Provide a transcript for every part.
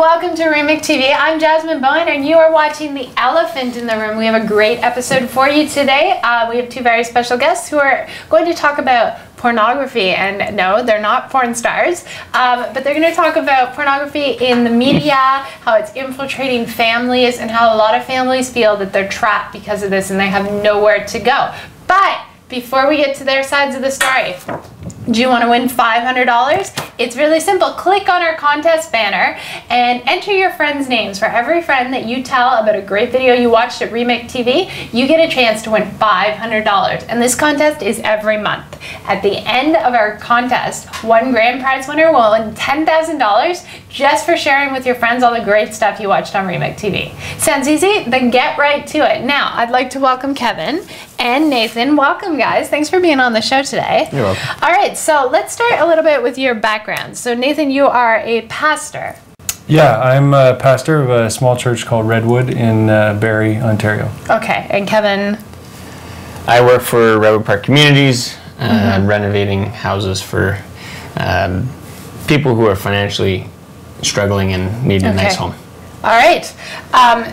welcome to Remake TV. I'm Jasmine Bowen, and you are watching The Elephant in the Room. We have a great episode for you today. We have two very special guests who are going to talk about pornography, and no, they're not porn stars, but they're going to talk about pornography in the media, how it's infiltrating families, and how a lot of families feel that they're trapped because of this and they have nowhere to go. But before we get to their sides of the story, do you want to win $500? It's really simple. Click on our contest banner and enter your friends' names. For every friend that you tell about a great video you watched at Remake TV, you get a chance to win $500. And this contest is every month. At the end of our contest, one grand prize winner will win $10,000 just for sharing with your friends all the great stuff you watched on Remake TV. Sounds easy? Then get right to it. Now, I'd like to welcome Kevin and Nathan. Welcome, guys. Thanks for being on the show today. You're welcome. All right, so let's start a little bit with your background. So, Nathan, you are a pastor. Yeah, I'm a pastor of a small church called Redwood in Barrie, Ontario. Okay, and Kevin? I work for Redwood Park Communities, renovating houses for people who are financially struggling and need a nice home. All right.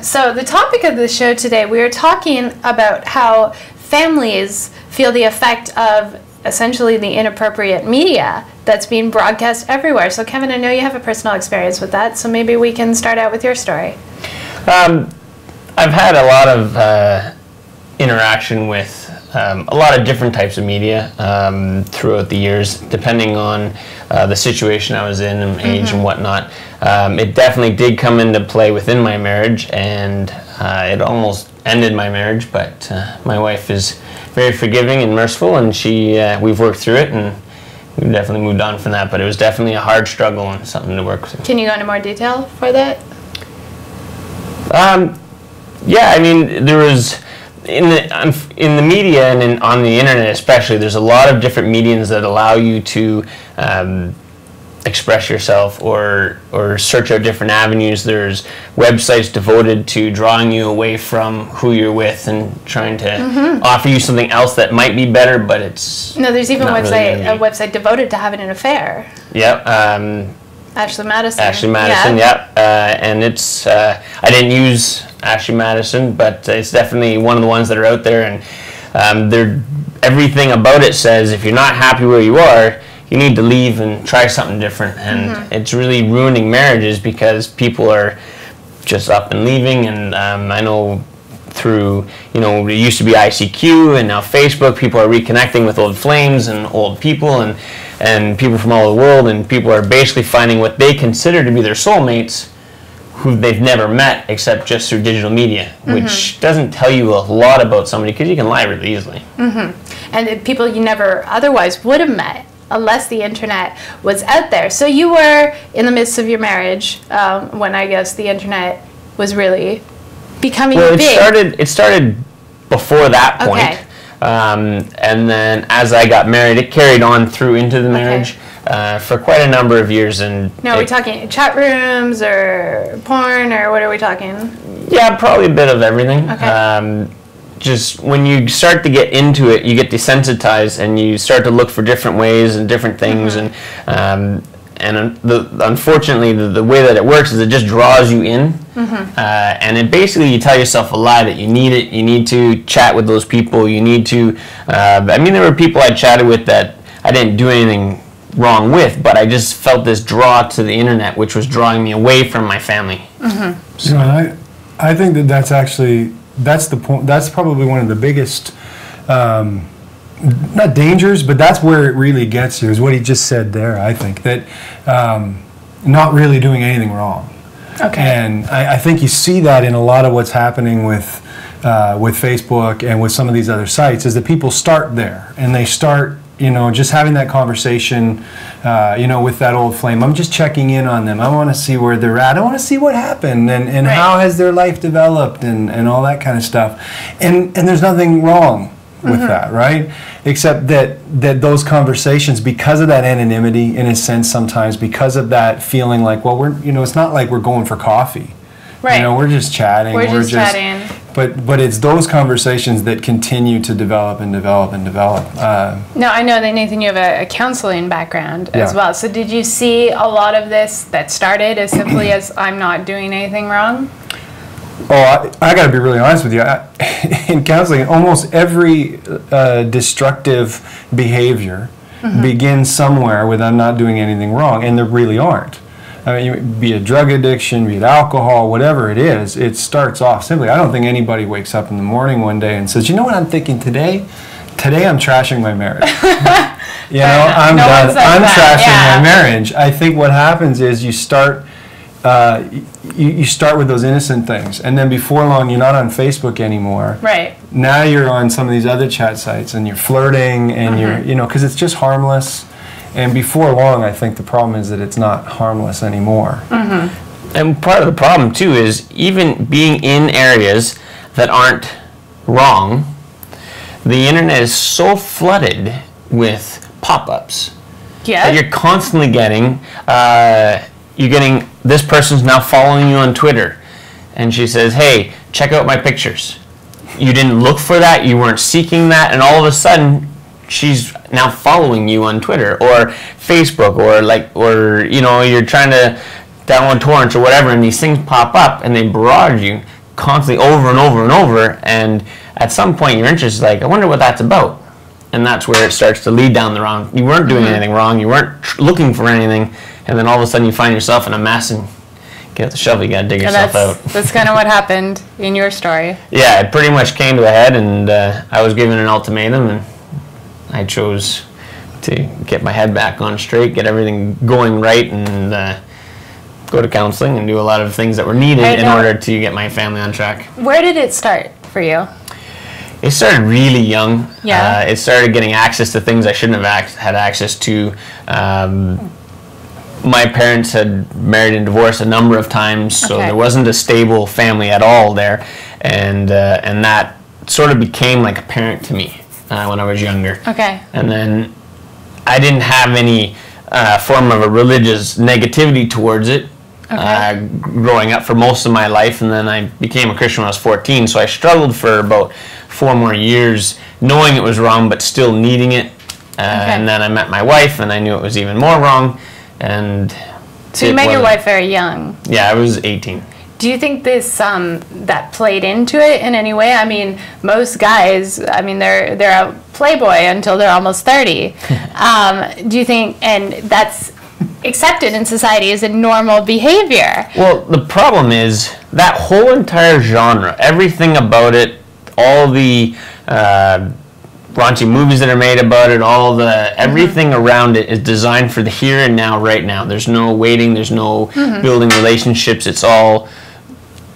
So the topic of the show today, we are talking about how families feel the effect of essentially the inappropriate media that's being broadcast everywhere. So Kevin, I know you have a personal experience with that, so maybe we can start out with your story. I've had a lot of interaction with a lot of different types of media throughout the years, depending on the situation I was in and age and whatnot. It definitely did come into play within my marriage, and it almost ended my marriage, but my wife is very forgiving and merciful, and we've worked through it, and we've definitely moved on from that, but it was definitely a hard struggle and something to work through. Can you go into more detail for that? Yeah, I mean, there was in the media and on the internet especially, there's a lot of different mediums that allow you to express yourself or search out different avenues. There's websites devoted to drawing you away from who you're with and trying to offer you something else that might be better, but it's no. There's even a website devoted to having an affair. Yep. Ashley Madison. Ashley Madison. Yep. And it's I didn't use Ashley Madison, but it's definitely one of the ones that are out there, and everything about it says if you're not happy where you are, you need to leave and try something different. And it's really ruining marriages because people are just up and leaving. And I know through, it used to be ICQ and now Facebook, people are reconnecting with old flames and old people and people from all over the world, and people are basically finding what they consider to be their soulmates who they've never met except just through digital media, which doesn't tell you a lot about somebody because you can lie really easily. And people you never otherwise would have met unless the internet was out there. So you were in the midst of your marriage when I guess the internet was really becoming big. It started before that point. Okay. And then as I got married, it carried on through into the marriage for quite a number of years. And now, are we talking chat rooms or porn, or what are we talking? Yeah, probably a bit of everything. Okay. Just when you start to get into it, you get desensitized and you start to look for different ways and different things. And unfortunately, the way that it works is it just draws you in. And it basically, you tell yourself a lie that you need it. You need to chat with those people. You need to. I mean, there were people I chatted with that I didn't do anything wrong with, but I just felt this draw to the internet, which was drawing me away from my family. So I think that's actually. That's the point. That's probably one of the biggest, not dangers, but that's where it really gets you. Is what he just said there. I think that not really doing anything wrong. Okay. And I think you see that in a lot of what's happening with Facebook and with some of these other sites, is that people start there and they start, just having that conversation, with that old flame. I'm just checking in on them. I want to see where they're at. I want to see what happened and how has their life developed and all that kind of stuff. And there's nothing wrong with that, right? Except that those conversations, because of that anonymity, in a sense, sometimes because of that feeling like, well, it's not like we're going for coffee. Right. You know, we're just chatting. We're just chatting. But it's those conversations that continue to develop and develop and develop. Now, I know that, Nathan, you have a counseling background as well. So did you see a lot of this that started as simply as I'm not doing anything wrong? Oh, I got to be really honest with you. In counseling, almost every destructive behavior begins somewhere with I'm not doing anything wrong, and there really aren't. I mean, be it drug addiction, be it alcohol, whatever it is, it starts off simply. I don't think anybody wakes up in the morning one day and says, you know what I'm thinking today? Today I'm trashing my marriage. You know, I'm done. I'm trashing my marriage. I think what happens is you start you start with those innocent things, and then before long you're not on Facebook anymore. Right. Now you're on some of these other chat sites, and you're flirting, and you're, you know, because it's just harmless. And before long, I think the problem is that it's not harmless anymore. And part of the problem too is even being in areas that aren't wrong, the internet is so flooded with pop-ups that you're constantly getting. You're getting, this person's now following you on Twitter, and she says, hey, check out my pictures. You didn't look for that, you weren't seeking that, and all of a sudden she's now following you on Twitter or Facebook, or you know, you're trying to download torrents or whatever, and these things pop up and they barrage you constantly over and over and over, and at some point your interest is like, I wonder what that's about. And that's where it starts to lead down the wrong. You weren't doing anything wrong, you weren't looking for anything, and then all of a sudden you find yourself in a mess and get out the shovel, you gotta dig yourself out. That's kind of what happened in your story. Yeah, it pretty much came to a head, and I was given an ultimatum, and I chose to get my head back on straight, get everything going right, and go to counseling and do a lot of things that were needed in order to get my family on track. Where did it start for you? It started really young. Yeah. It started getting access to things I shouldn't have had access to. My parents had married and divorced a number of times, so there wasn't a stable family at all there, and that sort of became like a parent to me when I was younger. Okay. And then I didn't have any form of a religious negativity towards it growing up for most of my life, and then I became a Christian when I was 14, so I struggled for about 4 more years knowing it was wrong but still needing it. And then I met my wife and I knew it was even more wrong. And so you met your wife very young? Yeah, I was 18. Do you think this that played into it in any way? I mean, most guys, I mean, they're a playboy until they're almost 30. Do you think, and that's accepted in society as a normal behavior? Well, the problem is that whole entire genre, everything about it, all the raunchy movies that are made about it, all the everything around it is designed for the here and now, right now. There's no waiting, there's no building relationships, it's all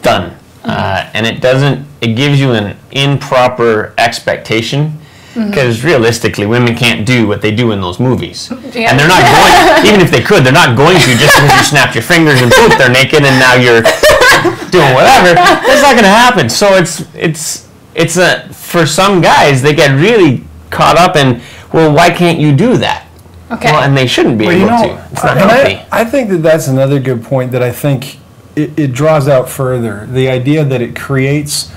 done. And it gives you an improper expectation, because realistically women can't do what they do in those movies. Yeah. And they're not going, even if they could, they're not going to, just because you snapped your fingers and poof, they're naked and now you're doing whatever. That's not going to happen. So it's for some guys, they get really caught up in, well, why can't you do that? Okay. Well, and they shouldn't be able to. It's not healthy. I think that's another good point that I think it draws out further. The idea that it creates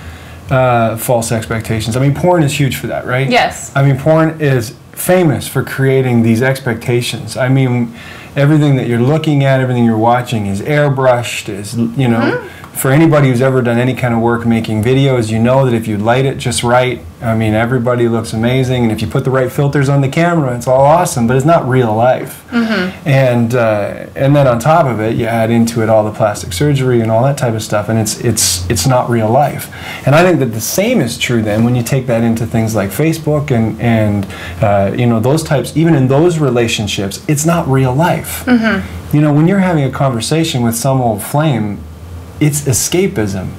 false expectations. I mean, porn is huge for that, right? Yes. I mean, porn is famous for creating these expectations. I mean, everything that you're looking at, everything you're watching is airbrushed, is, you know, for anybody who's ever done any kind of work making videos, you know that if you light it just right, I mean, everybody looks amazing, and if you put the right filters on the camera, it's all awesome, but it's not real life. And then on top of it, you add into it all the plastic surgery and all that type of stuff, and it's not real life. And I think that the same is true then when you take that into things like Facebook and you know, those types, even in those relationships, it's not real life. You know, when you're having a conversation with some old flame, it's escapism.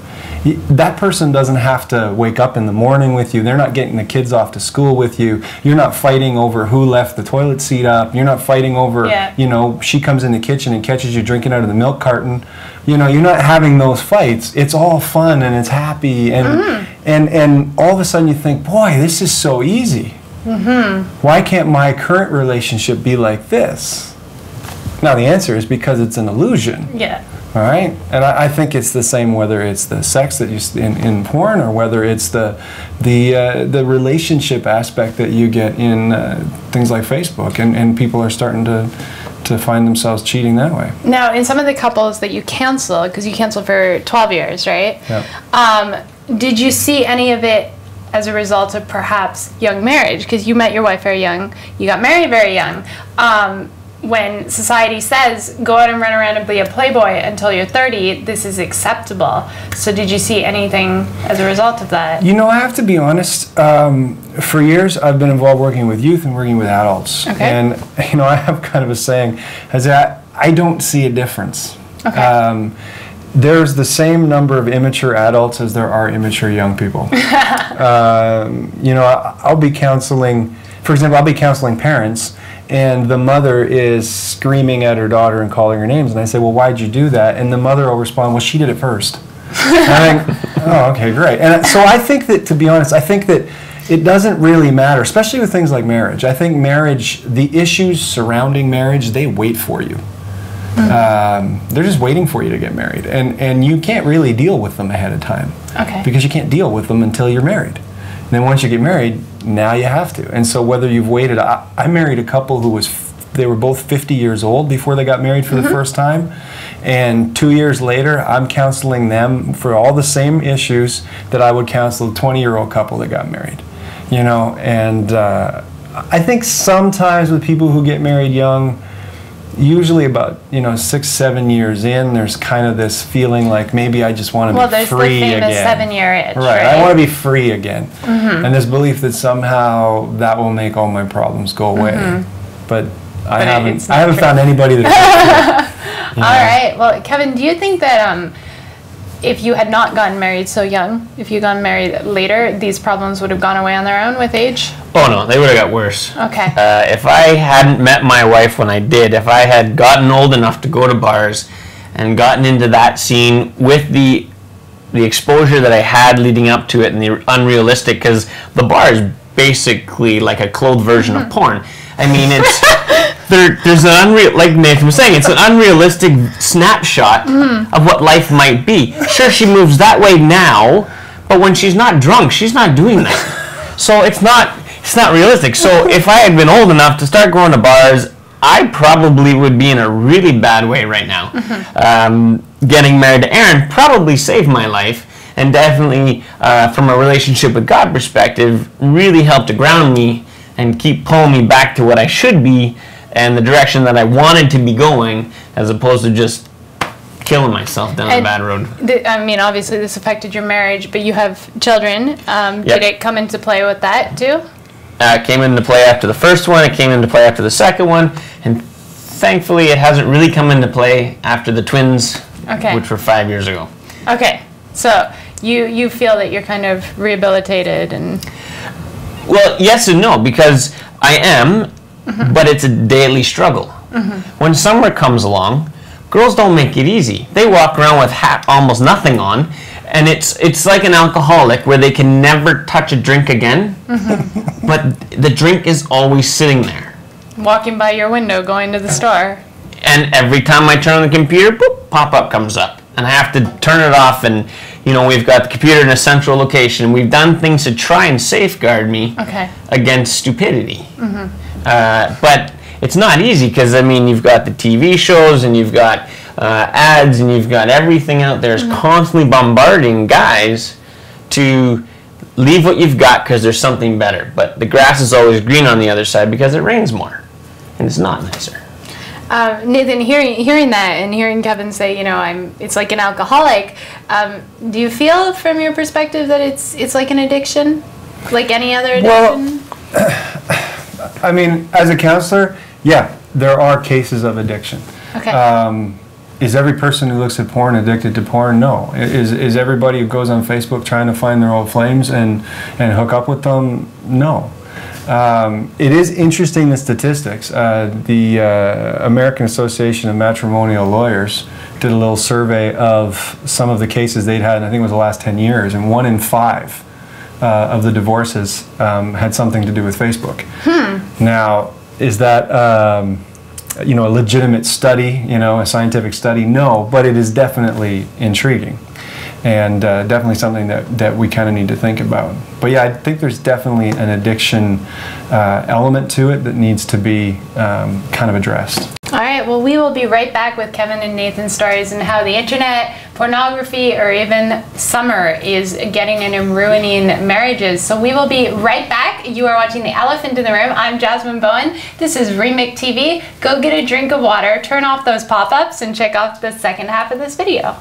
That person doesn't have to wake up in the morning with you. They're not getting the kids off to school with you. You're not fighting over who left the toilet seat up. You're not fighting over, you know, she comes in the kitchen and catches you drinking out of the milk carton. You know, you're not having those fights. It's all fun and it's happy. And all of a sudden you think, boy, this is so easy. Why can't my current relationship be like this? Now the answer is because it's an illusion. Yeah. All right, and I think it's the same whether it's the sex that you in porn or whether it's the relationship aspect that you get in things like Facebook, and people are starting to find themselves cheating that way. Now, in some of the couples that you cancel, because you canceled for 12 years, right? Yeah. Did you see any of it as a result of perhaps young marriage? Because you met your wife very young, you got married very young. When society says go out and run around and be a playboy until you're 30, this is acceptable. So did you see anything as a result of that? You know, I have to be honest. For years, I've been involved working with youth and working with adults. Okay. And, you know, I have kind of a saying, is that I don't see a difference. Okay. There's the same number of immature adults as there are immature young people. You know, I'll be counseling, for example, I'll be counseling parents, and the mother is screaming at her daughter and calling her names, and I say, well, why'd you do that? And the mother will respond, well, she did it first. And I think, oh, okay, great. And so I think that, to be honest, I think that it doesn't really matter, especially with things like marriage. I think marriage, the issues surrounding marriage, they wait for you. They're just waiting for you to get married, and you can't really deal with them ahead of time. Okay. Because you can't deal with them until you're married. And then once you get married, now you have to. And so whether you've waited, I married a couple who they were both 50 years old before they got married for the first time. And 2 years later, I'm counseling them for all the same issues that I would counsel a 20-year-old couple that got married. You know, and I think sometimes with people who get married young, usually about 6, 7 years in, there's kind of this feeling like maybe I just want to be free again. Well, there's the famous 7-year itch, right? I want to be free again, and this belief that somehow that will make all my problems go away. But I haven't found anybody that. All right. Well, Kevin, do you think that if you had not gotten married so young, if you gotten married later, these problems would have gone away on their own with age? Oh no, they would have got worse. Okay. If I hadn't met my wife when I did, if I had gotten old enough to go to bars and gotten into that scene with the exposure that I had leading up to it and the unrealistic, because the bar is basically like a clothed version of porn. I mean, it's there's an like Nathan was saying, it's an unrealistic snapshot of what life might be. Sure, she moves that way now, but when she's not drunk, she's not doing that. So it's not realistic. So if I had been old enough to start going to bars, I probably would be in a really bad way right now. Getting married to Erin probably saved my life, and definitely from a relationship with God perspective, really helped to ground me and keep pulling me back to what I should be and the direction that I wanted to be going, as opposed to just killing myself down a bad road. I mean, obviously this affected your marriage, but you have children. Yep. Did it come into play with that too? It came into play after the first one, it came into play after the second one, and thankfully it hasn't really come into play after the twins, which were 5 years ago. Okay. So you feel that you're kind of rehabilitated and... Well, yes and no, because I am, but it's a daily struggle. When summer comes along, girls don't make it easy. They walk around with almost nothing on, and it's like an alcoholic where they can never touch a drink again, but the drink is always sitting there. Walking by your window, going to the store. And every time I turn on the computer, boop, pop-up comes up. And I have to turn it off, and we've got the computer in a central location. We've done things to try and safeguard me against stupidity. But it's not easy, because I mean, you've got the TV shows, and you've got ads, and you've got everything out there is constantly bombarding guys to leave what you've got because there's something better. But the grass is always green on the other side because it rains more, and it's not nicer. Nathan, hearing that and hearing Kevin say, it's like an alcoholic, do you feel from your perspective that it's like an addiction, like any other addiction? Well, I mean, as a counselor, yeah, there are cases of addiction. Okay. Is every person who looks at porn addicted to porn? No. Is everybody who goes on Facebook trying to find their old flames and hook up with them? No. It is interesting, the statistics. The American Association of Matrimonial Lawyers did a little survey of some of the cases they'd had, and I think it was the last 10 years, and 1 in 5 of the divorces had something to do with Facebook. Now, is that you know, a legitimate study, you know, a scientific study? No, but it is definitely intriguing. And definitely something that we kind of need to think about. But yeah, I think there's definitely an addiction element to it that needs to be kind of addressed. All right, well, we will be right back with Kevin and Nathan's stories and how the internet, pornography, or even summer is getting in and ruining marriages. So we will be right back. You are watching The Elephant in the Room. I'm Jasmine Bowen. This is Remake TV. Go get a drink of water, turn off those pop-ups, and check out the second half of this video.